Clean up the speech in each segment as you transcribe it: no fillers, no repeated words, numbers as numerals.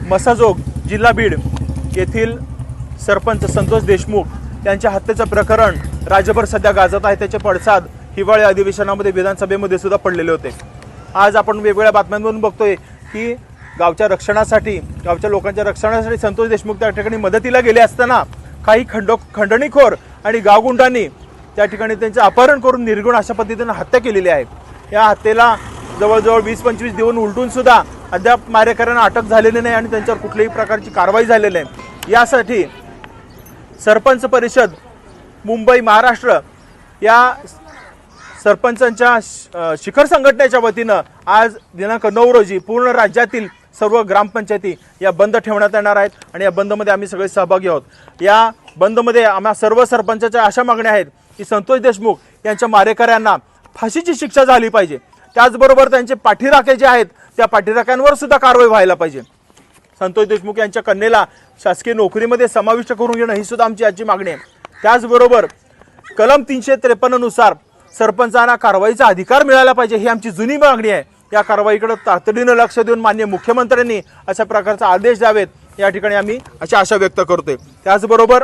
मसाजोग जिल्हा बीड येथील सरपंच संतोष देशमुख यांच्या हत्येचं प्रकरण राज्यभर सध्या गाजत आहे। त्याचे पडसाद हिवाळी अधिवेशनामध्ये विधानसभेमध्ये सुद्धा पडलेले होते। आज आपण वेगवेगळ्या बातम्यांमधून बघतोय की गावच्या रक्षणासाठी, गावच्या लोकांच्या रक्षणासाठी संतोष देशमुख त्या ठिकाणी मदतीला गेले असताना काही खंडणीखोर आणि गावगुंडांनी त्या ठिकाणी त्यांचे अपहरण करून निर्गुण अशा पद्धतीने हत्या केलेली आहे। या हत्येला जवळजवळ 20-25 दिवस उलटून सुद्धा अद्याप मारेकऱ्यांना अटक झालेली नाही आणि त्यांच्यावर कुठल्याही प्रकारची कारवाई झालेली नाही। यासाठी सरपंच परिषद मुंबई महाराष्ट्र या सरपंचांच्या शिखर संघटनेच्या वतीनं आज दिनांक 9 रोजी पूर्ण राज्यातील सर्व ग्रामपंचायती या बंद ठेवण्यात येणार आहेत आणि या बंदमध्ये आम्ही सगळे सहभागी आहोत। या बंदमध्ये आम्हा सर्व सरपंचाच्या अशा मागण्या आहेत की संतोष देशमुख यांच्या मारेकऱ्यांना फाशीची शिक्षा झाली पाहिजे, त्याचबरोबर त्यांचे पाठीराखे जे आहेत त्या पाठीराख्यांवर सुद्धा कारवाई व्हायला पाहिजे। संतोष देशमुख यांच्या कन्येला शासकीय नोकरीमध्ये समाविष्ट करून घेणं ही सुद्धा आमची आजची मागणी आहे। त्याचबरोबर कलम 353 नुसार सरपंचांना कारवाईचा अधिकार मिळाला पाहिजे ही आमची जुनी मागणी आहे। या कारवाईकडे तातडीनं लक्ष देऊन माननीय मुख्यमंत्र्यांनी अशा प्रकारचा आदेश द्यावेत या ठिकाणी आम्ही अशी आशा व्यक्त करतोय। त्याचबरोबर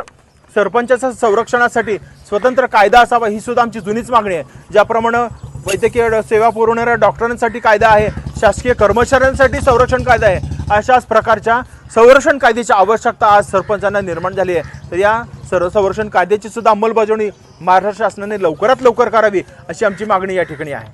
सरपंचाच्या संरक्षणासाठी स्वतंत्र कायदा असावा ही सुद्धा आमची जुनीच मागणी आहे। ज्याप्रमाणे वैद्यकीय सेवा पुरवणाऱ्या डॉक्टरांसाठी कायदा आहे, शासकीय कर्मचाऱ्यांसाठी संरक्षण कायदा आहे, अशाच प्रकारच्या संरक्षण कायद्याची आवश्यकता आज सरपंचांना निर्माण झाली आहे। तर या संरक्षण कायद्याची सुद्धा अंमलबजावणी महाराष्ट्र शासनाने लवकरात लवकर करावी अशी आमची मागणी या ठिकाणी आहे।